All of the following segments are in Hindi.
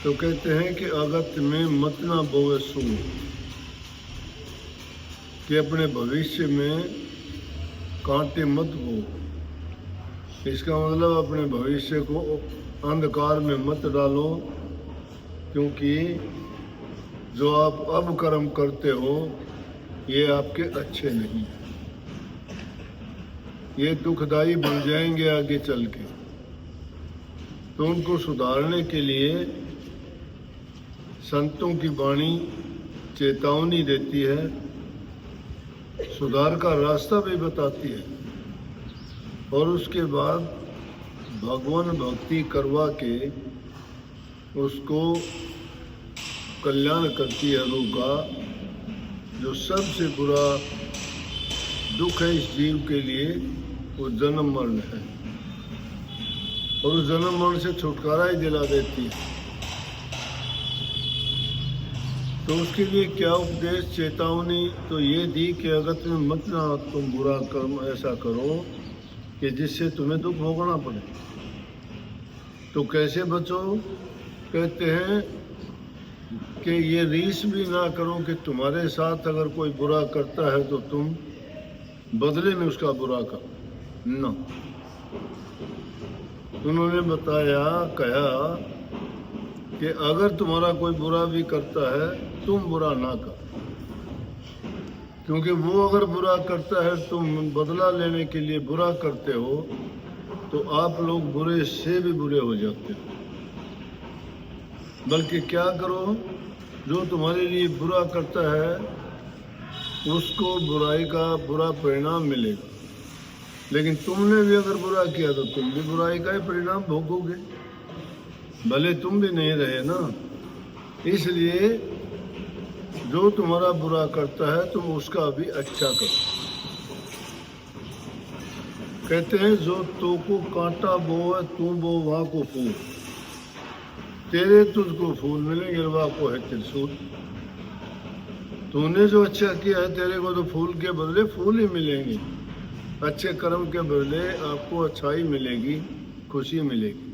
तो कहते हैं कि अगत में मत ना बोवे सूर, कि अपने भविष्य में कांटे मत बो। इसका मतलब अपने भविष्य को अंधकार में मत डालो, क्योंकि जो आप अब कर्म करते हो ये आपके अच्छे नहीं, ये दुखदाई बन जाएंगे आगे चल के। तो उनको सुधारने के लिए संतों की वाणी चेतावनी देती है, सुधार का रास्ता भी बताती है, और उसके बाद भगवान भक्ति करवा के उसको कल्याण करती है रूह का। जो सबसे बुरा दुख है इस जीव के लिए वो जन्म मरण है, और उस जन्म मरण से छुटकारा ही दिला देती है। तो उसके लिए क्या उपदेश चेतावनी तो ये दी कि अगत में मत ना तुम बुरा कर्म ऐसा करो कि जिससे तुम्हें दुख भोगना पड़े। तो कैसे बचो? कहते हैं कि ये रीस भी ना करो कि तुम्हारे साथ अगर कोई बुरा करता है तो तुम बदले में उसका बुरा करो ना। उन्होंने बताया, कहा कि अगर तुम्हारा कोई बुरा भी करता है तुम बुरा ना करो, क्योंकि वो अगर बुरा करता है तुम बदला लेने के लिए बुरा करते हो तो आप लोग बुरे से भी बुरे हो जाते हो। बल्कि क्या करो, जो तुम्हारे लिए बुरा करता है उसको बुराई का बुरा परिणाम मिलेगा, लेकिन तुमने भी अगर बुरा किया तो तुम भी बुराई का ही परिणाम भोगोगे, भले तुम भी नहीं रहे ना। इसलिए जो तुम्हारा बुरा करता है तुम उसका भी अच्छा करो। कहते हैं जो तो को कांटा बोए तू बो वहां को फूल, तेरे तुझको फूल मिलेंगे वहां को है त्रिशूल। तूने जो अच्छा किया है तेरे को तो फूल के बदले फूल ही मिलेंगे, अच्छे कर्म के बदले आपको अच्छाई मिलेगी, खुशी मिलेगी।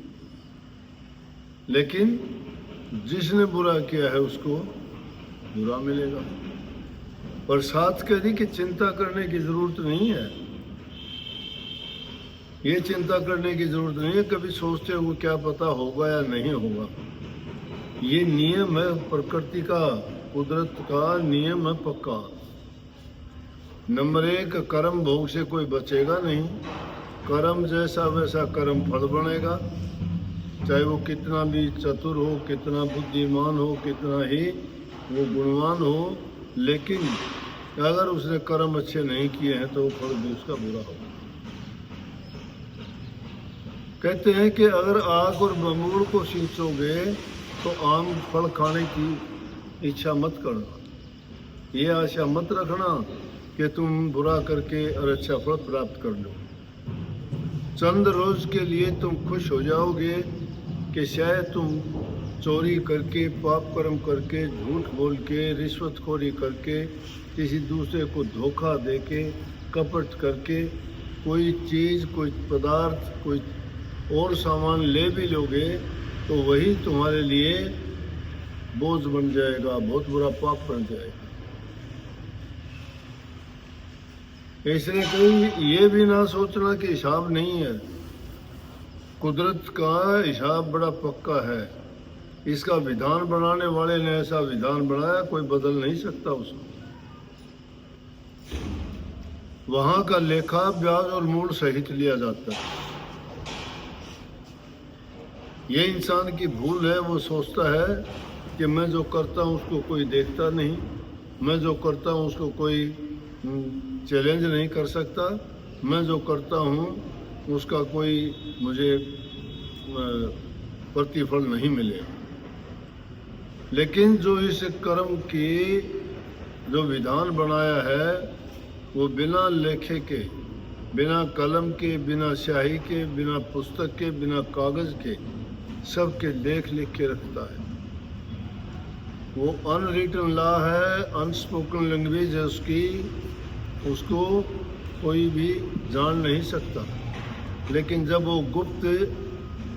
लेकिन जिसने बुरा किया है उसको बुरा मिलेगा। और साथ कह दी कि चिंता करने की जरूरत नहीं है, ये चिंता करने की जरूरत नहीं है कभी सोचते हो क्या पता होगा या नहीं होगा। ये नियम है प्रकृति का, कुदरत का नियम है पक्का। नंबर 1, कर्म भोग से कोई बचेगा नहीं। कर्म जैसा वैसा कर्म फल बनेगा, चाहे वो कितना भी चतुर हो, कितना बुद्धिमान हो, कितना ही वो गुणवान हो, लेकिन अगर उसने कर्म अच्छे नहीं किए हैं तो वो फल भी उसका बुरा होगा। कहते हैं कि अगर आग और बबूल को सींचोगे तो आम फल खाने की इच्छा मत करना, ये आशा मत रखना कि तुम बुरा करके और अच्छा फल प्राप्त कर लो। चंद रोज के लिए तुम खुश हो जाओगे कि शायद तुम चोरी करके, पाप कर्म करके, झूठ बोल के, रिश्वतखोरी करके, किसी दूसरे को धोखा देके, कपट करके कोई चीज़, कोई पदार्थ, कोई और सामान ले भी लोगे तो वही तुम्हारे लिए बोझ बन जाएगा, बहुत बुरा पाप बन जाएगा। इसलिए कहीं ये भी ना सोचना कि हिसाब नहीं है, कुदरत का हिसाब बड़ा पक्का है। इसका विधान बनाने वाले ने ऐसा विधान बनाया, कोई बदल नहीं सकता उसको। वहां का लेखा ब्याज और मूल सहित लिया जाता है। ये इंसान की भूल है, वो सोचता है कि मैं जो करता हूँ उसको कोई देखता नहीं, मैं जो करता हूँ उसको कोई चैलेंज नहीं कर सकता, मैं जो करता हूँ उसका कोई मुझे प्रतिफल नहीं मिलेगा। लेकिन जो इस कर्म की जो विधान बनाया है वो बिना लेखे के, बिना कलम के, बिना स्याही के, बिना पुस्तक के, बिना कागज के, सबके लेख लिख के रखता है। वो अनरिटन लॉ है, अनस्पोकन लैंग्वेज है उसकी, उसको कोई भी जान नहीं सकता। लेकिन जब वो गुप्त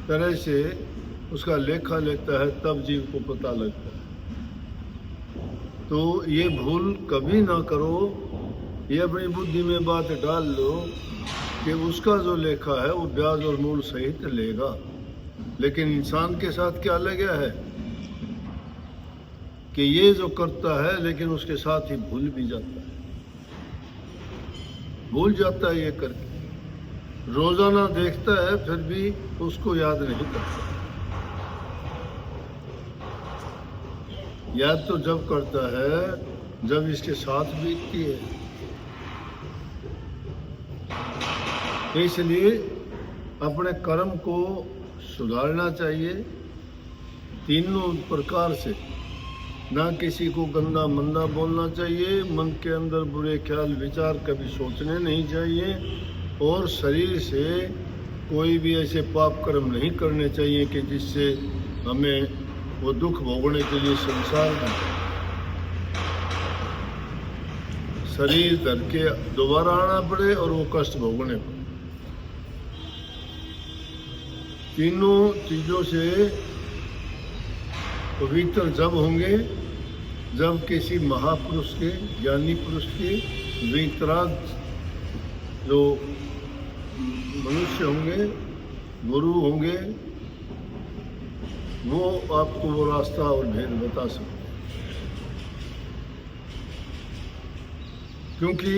तरह से उसका लेखा लेता है, तब जीव को पता लगता है। तो ये भूल कभी ना करो, ये अपनी बुद्धि में बात डाल लो कि उसका जो लेखा है वो ब्याज और मूल सहित लेगा। लेकिन इंसान के साथ क्या लग गया है कि ये जो करता है लेकिन उसके साथ ही भूल भी जाता है, भूल जाता है ये करके, रोजाना देखता है फिर भी उसको याद नहीं करता। याद तो जब करता है जब इसके साथ बीतती है। इसलिए अपने कर्म को सुधारना चाहिए तीनों प्रकार से। ना किसी को गंदा मंदा बोलना चाहिए, मन के अंदर बुरे ख्याल विचार कभी सोचने नहीं चाहिए, और शरीर से कोई भी ऐसे पाप कर्म नहीं करने चाहिए कि जिससे हमें वो दुख भोगने के लिए संसार में शरीर धर के दोबारा आना पड़े और वो कष्ट भोगने पड़े। तीनों चीजों से पवित्र जब होंगे जब किसी महापुरुष के, ज्ञानी पुरुष के वीतराग जो मनुष्य होंगे, गुरु होंगे, वो आपको वो रास्ता और भेद बता सकते हैं। क्योंकि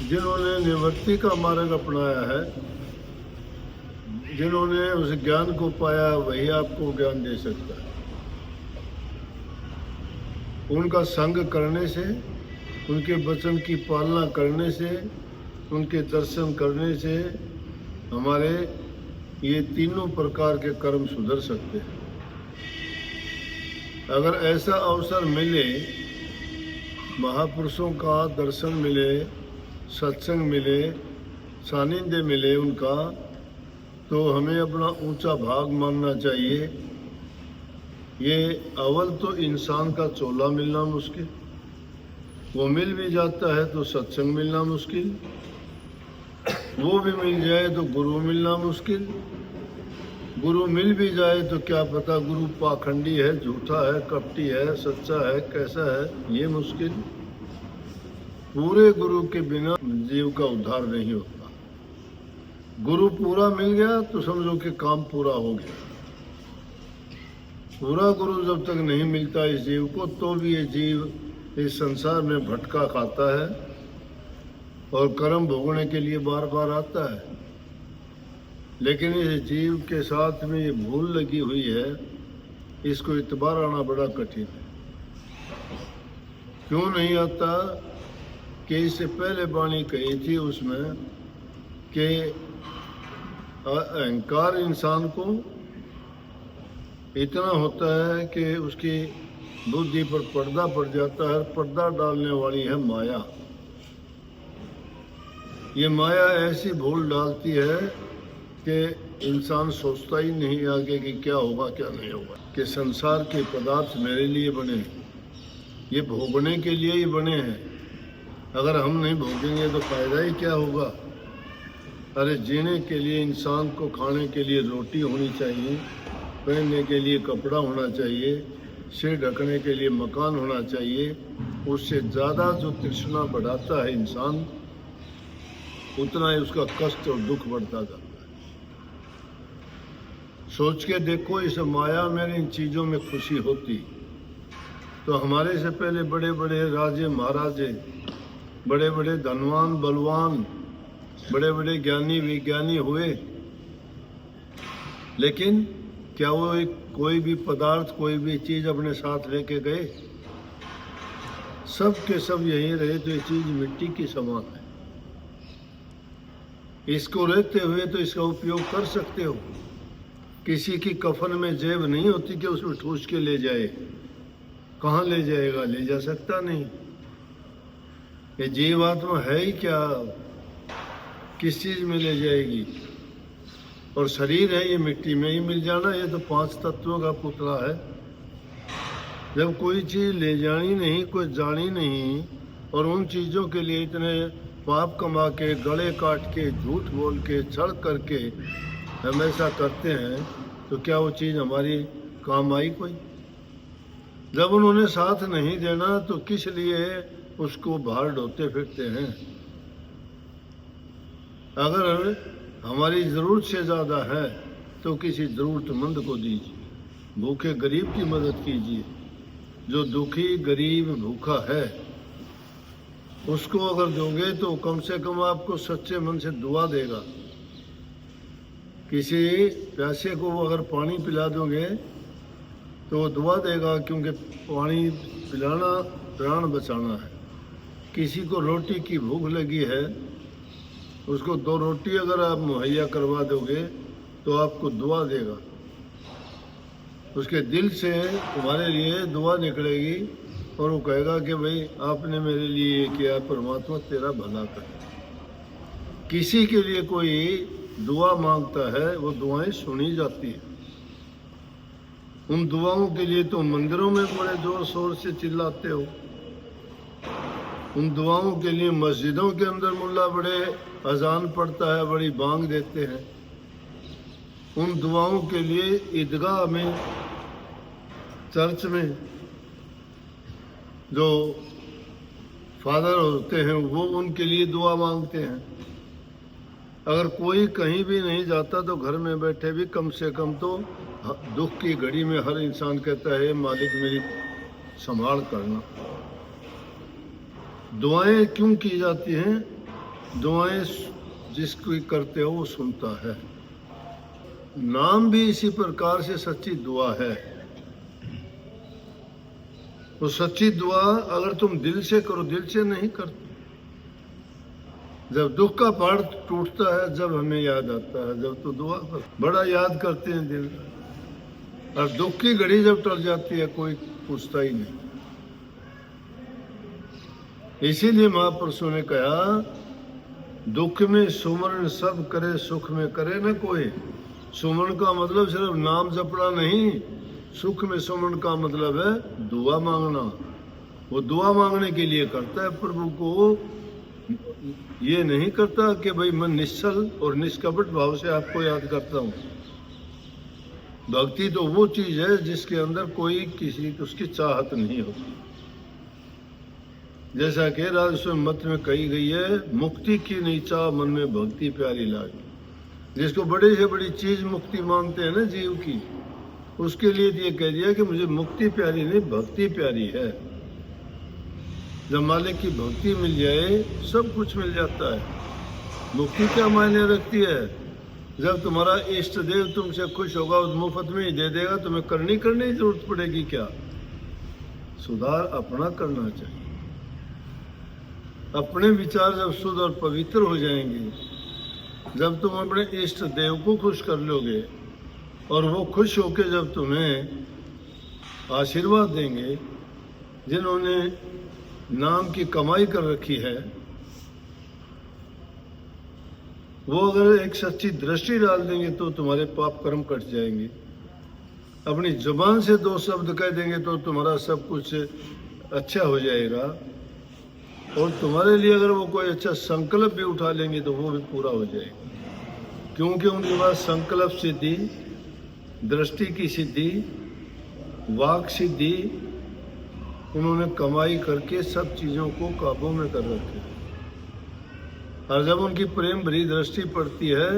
जिन्होंने निवृत्ति का मार्ग अपनाया है, जिन्होंने उस ज्ञान को पाया, वही आपको ज्ञान दे सकता है। उनका संग करने से, उनके वचन की पालना करने से, उनके दर्शन करने से हमारे ये तीनों प्रकार के कर्म सुधर सकते हैं। अगर ऐसा अवसर मिले, महापुरुषों का दर्शन मिले, सत्संग मिले, सानिध्य मिले उनका, तो हमें अपना ऊंचा भाग मानना चाहिए। ये अव्वल तो इंसान का चोला मिलना मुश्किल, वो मिल भी जाता है तो सत्संग मिलना मुश्किल, वो भी मिल जाए तो गुरु मिलना मुश्किल, गुरु मिल भी जाए तो क्या पता गुरु पाखंडी है, झूठा है, कपटी है, सच्चा है, कैसा है, ये मुश्किल। पूरे गुरु के बिना जीव का उद्धार नहीं होता। गुरु पूरा मिल गया तो समझो कि काम पूरा हो गया। पूरा गुरु जब तक नहीं मिलता इस जीव को, तो भी ये जीव इस संसार में भटका खाता है और कर्म भोगने के लिए बार बार आता है। लेकिन इस जीव के साथ में ये भूल लगी हुई है, इसको इतबार आना बड़ा कठिन है। क्यों नहीं आता कि इससे पहले वाणी कही थी उसमें कि अहंकार इंसान को इतना होता है कि उसकी बुद्धि पर पर्दा पड़ जाता है। पर्दा डालने वाली है माया। ये माया ऐसी भूल डालती है कि इंसान सोचता ही नहीं आगे कि क्या होगा क्या नहीं होगा, कि संसार के पदार्थ मेरे लिए बने हैं, ये भोगने के लिए ही बने हैं। अगर हम नहीं भोगेंगे तो फायदा ही क्या होगा। अरे जीने के लिए इंसान को खाने के लिए रोटी होनी चाहिए, पहनने के लिए कपड़ा होना चाहिए, सिर ढकने के लिए मकान होना चाहिए। उससे ज़्यादा जो तृष्णा बढ़ाता है इंसान, उतना ही उसका कष्ट और दुख बढ़ता जाता है। सोच के देखो, इस माया में इन चीज़ों में खुशी होती तो हमारे से पहले बड़े बड़े राजे महाराजे, बड़े बड़े धनवान बलवान, बड़े बड़े ज्ञानी विज्ञानी हुए, लेकिन क्या वो कोई भी पदार्थ, कोई भी चीज़ अपने साथ लेके गए? सब के सब यहीं रहे तो ये चीज़ मिट्टी की समान है। इसको रहते हुए तो इसका उपयोग कर सकते हो। किसी की कफन में जेब नहीं होती कि उसमें ठूस के ले जाए। कहाँ ले जाएगा? ले जा सकता नहीं। ये जीवात्मा है ही क्या? किस चीज़ में ले जाएगी? और शरीर है ये मिट्टी में ही मिल जाना। ये तो 5 तत्वों का पुतला है। जब कोई चीज़ ले जानी नहीं, कोई जानी नहीं, और उन चीज़ों के लिए इतने पाप कमा के, गले काट के, झूठ बोल के, छल करके हमेशा करते हैं, तो क्या वो चीज़ हमारी काम आई कोई? जब उन्होंने साथ नहीं देना तो किस लिए उसको बाहर ढोते फिरते हैं? अगर हमारी ज़रूरत से ज़्यादा है तो किसी ज़रूरतमंद को दीजिए, भूखे गरीब की मदद कीजिए। जो दुखी गरीब भूखा है उसको अगर दोगे तो कम से कम आपको सच्चे मन से दुआ देगा। किसी प्यासे को अगर पानी पिला दोगे तो वो दुआ देगा, क्योंकि पानी पिलाना प्राण बचाना है। किसी को रोटी की भूख लगी है, उसको 2 रोटी अगर आप मुहैया करवा दोगे तो आपको दुआ देगा। उसके दिल से तुम्हारे लिए दुआ निकलेगी और वो कहेगा कि भाई आपने मेरे लिए ये किया, परमात्मा तेरा भला करे। किसी के लिए कोई दुआ मांगता है, वो दुआएं सुनी जाती है। उन दुआओं के लिए तो मंदिरों में बड़े जोर शोर से चिल्लाते हो, उन दुआओं के लिए मस्जिदों के अंदर मुल्ला बड़े अजान पढ़ता है, बड़ी बांग देते हैं। उन दुआओं के लिए ईदगाह में, चर्च में जो फादर होते हैं वो उनके लिए दुआ मांगते हैं। अगर कोई कहीं भी नहीं जाता तो घर में बैठे भी कम से कम तो दुख की घड़ी में हर इंसान कहता है मालिक मेरी संभाल करना। दुआएं क्यों की जाती हैं? दुआएं जिसको करते हो वो सुनता है। नाम भी इसी प्रकार से सच्ची दुआ है। वो सच्ची दुआ अगर तुम दिल से करो, दिल से नहीं करते। जब दुख का पहाड़ टूटता है जब हमें याद आता है, जब तो दुआ कर बड़ा याद करते हैं दिल। और दुख की घड़ी जब टल जाती है कोई पूछता ही नहीं। इसीलिए महापुरुषों ने कहा दुख में सुमरण सब करे, सुख में करे न कोई। सुमरण का मतलब सिर्फ नाम जपना नहीं, सुख में सुमरण का मतलब है दुआ मांगना। वो दुआ मांगने के लिए करता है, प्रभु को ये नहीं करता कि भाई मैं निश्चल और निष्कपट भाव से आपको याद करता हूँ। भक्ति तो वो चीज है जिसके अंदर कोई किसी उसकी चाहत नहीं होती। जैसा कि राजस्व मत में कही गई है, मुक्ति की नहीं चाह मन में भक्ति प्यारी लागी। जिसको बड़ी से बड़ी चीज मुक्ति मांगते हैं ना जीव की, उसके लिए ये कह दिया कि मुझे मुक्ति प्यारी नहीं भक्ति प्यारी है। जब मालिक की भक्ति मिल जाए सब कुछ मिल जाता है। मुक्ति क्या मायने रखती है? जब तुम्हारा इष्ट देव तुमसे खुश होगा, उस मुफ्त में ही दे देगा, तुम्हें करने की जरूरत पड़ेगी क्या? सुधार अपना करना चाहिए। अपने विचार जब शुद्ध और पवित्र हो जाएंगे, जब तुम अपने इष्ट देव को खुश कर लोगे और वो खुश होकर जब तुम्हें आशीर्वाद देंगे, जिन्होंने नाम की कमाई कर रखी है, वो अगर एक सच्ची दृष्टि डाल देंगे तो तुम्हारे पाप कर्म कट जाएंगे। अपनी जुबान से 2 शब्द कह देंगे तो तुम्हारा सब कुछ अच्छा हो जाएगा। और तुम्हारे लिए अगर वो कोई अच्छा संकल्प भी उठा लेंगे तो वो भी पूरा हो जाएगा, क्योंकि उनके पास संकल्प सिद्धि, दृष्टि की सिद्धि, वाक सिद्धि, उन्होंने कमाई करके सब चीज़ों को काबू में कर रखे। और जब उनकी प्रेम भरी दृष्टि पड़ती है,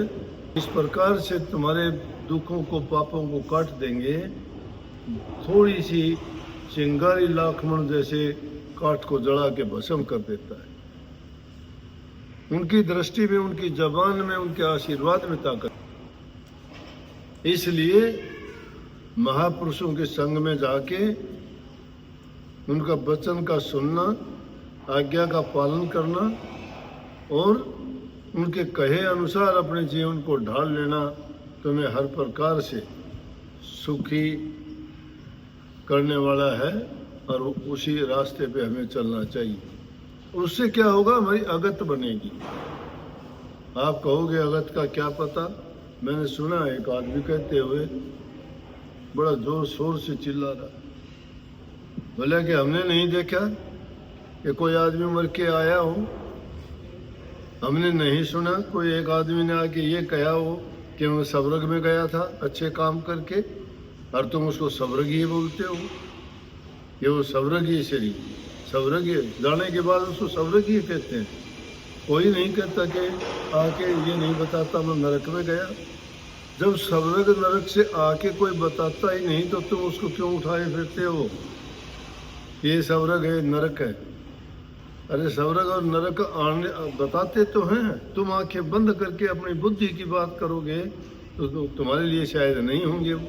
इस प्रकार से तुम्हारे दुखों को पापों को काट देंगे। थोड़ी सी चिंगारी लाखमण जैसे काठ को जला के भस्म कर देता है। उनकी दृष्टि में, उनकी जबान में, उनके आशीर्वाद में ताकत। इसलिए महापुरुषों के संग में जाके उनका वचन का सुनना, आज्ञा का पालन करना और उनके कहे अनुसार अपने जीवन को ढाल लेना तुम्हें हर प्रकार से सुखी करने वाला है। और उसी रास्ते पे हमें चलना चाहिए। उससे क्या होगा? हमारी अगत बनेगी। आप कहोगे अगत का क्या पता? मैंने सुना एक आदमी कहते हुए बड़ा जोर शोर से चिल्ला रहा, बोला कि हमने नहीं देखा कि कोई आदमी मर के आया हो, हमने नहीं सुना कोई एक आदमी ने आके ये कहा हो कि मैं स्वर्ग में गया था अच्छे काम करके। और तुम उसको सवर्गीय बोलते हो। ये वो सवर्गीय शरीर, सवर्गीय जाने के बाद उसको सवर्गीय कहते हैं। कोई नहीं कहता कि आके ये नहीं बताता मैं नरक में गया। जब स्वर्ग नरक से आके कोई बताता ही नहीं तो तुम उसको क्यों उठाए फिरते हो? ये स्वर्ग है, नरक है। अरे स्वर्ग और नरक आने बताते तो हैं, तुम आंखें बंद करके अपनी बुद्धि की बात करोगे तो तुम्हारे लिए शायद नहीं होंगे वो।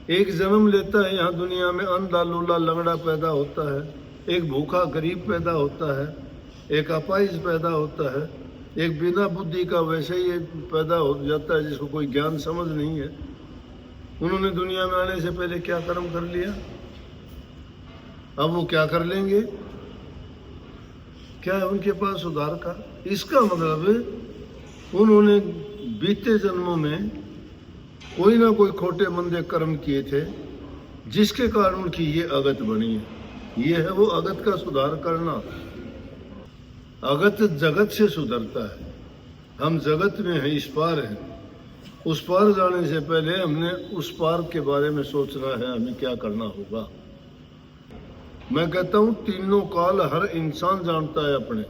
एक जन्म लेता है यहाँ दुनिया में, अंधा लूला लंगड़ा पैदा होता है, एक भूखा गरीब पैदा होता है, एक अपाहिज पैदा होता है, एक बिना बुद्धि का वैसे ही पैदा हो जाता है जिसको कोई ज्ञान समझ नहीं है। उन्होंने दुनिया में आने से पहले क्या कर्म कर लिया, अब वो क्या कर लेंगे? क्या है उनके पास सुधार का? इसका मतलब उन्होंने बीते जन्मों में कोई ना कोई खोटे मंदे कर्म किए थे जिसके कारण उनकी ये अगत बनी है। ये है वो अगत का सुधार करना। अगत जगत से सुधरता है। हम जगत में हैं, इस पार हैं। उस पार जाने से पहले हमने उस पार के बारे में सोचना है, हमें क्या करना होगा। मैं कहता हूं तीनों काल हर इंसान जानता है अपने।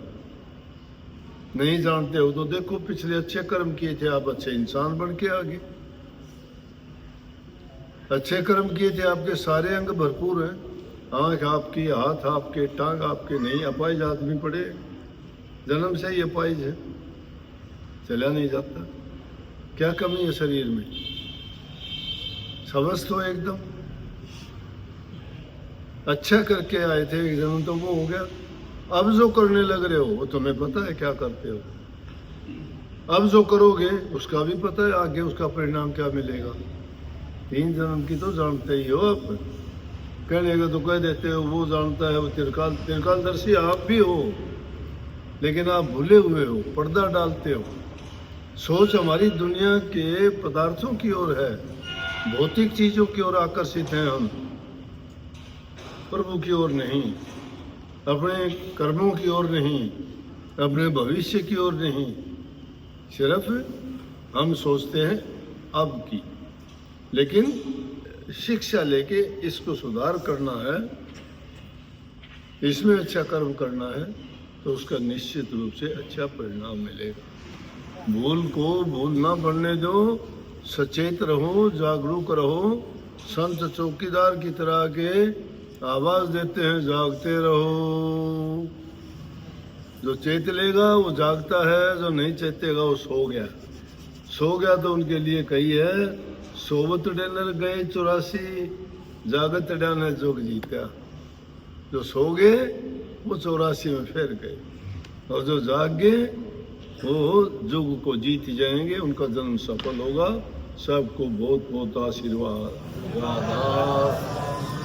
नहीं जानते हो तो देखो पिछले अच्छे कर्म किए थे, आप अच्छे इंसान बन के आ गए। अच्छे कर्म किए थे, आपके सारे अंग भरपूर हैं, आंख आपकी, हाथ आपके, टांग आपके नहीं। अपाहिज आदमी पड़े, जन्म से ही अपाहिज है, चला नहीं जाता। क्या कमी है शरीर में? समझ तो एकदम अच्छा करके आए थे एक जन्म, तो वो हो गया। अब जो करने लग रहे हो वो तुम्हें पता है क्या करते हो। अब जो करोगे उसका भी पता है आगे उसका परिणाम क्या मिलेगा। 3 जन्म की तो जानते ही हो आप। कहने का तो कह देते हो वो जानता है, वो तिरकालदर्शी आप भी हो, लेकिन आप भूले हुए हो, पर्दा डालते हो। सोच हमारी दुनिया के पदार्थों की ओर है, भौतिक चीजों की ओर आकर्षित हैं हम, प्रभु की ओर नहीं, अपने कर्मों की ओर नहीं, अपने भविष्य की ओर नहीं। सिर्फ हम सोचते हैं अब की। लेकिन शिक्षा लेके इसको सुधार करना है, इसमें अच्छा कर्म करना है तो उसका निश्चित रूप से अच्छा परिणाम मिलेगा। भूल को भूल ना बनने दो, सचेत रहो, जागरूक रहो। संत चौकीदार की तरह के आवाज देते हैं, जागते रहो। जो चेत लेगा वो जागता है, जो नहीं चेतेगा वो सो गया। सो गया तो उनके लिए कही है, सोवत डेनर गए 84, जागत डाने जोग जीता। जो सो गए वो 84 में फिर गए, और जो जाग गए वो जुग को जीत जाएंगे, उनका जन्म सफल होगा। सबको बहुत बहुत आशीर्वाद। राधा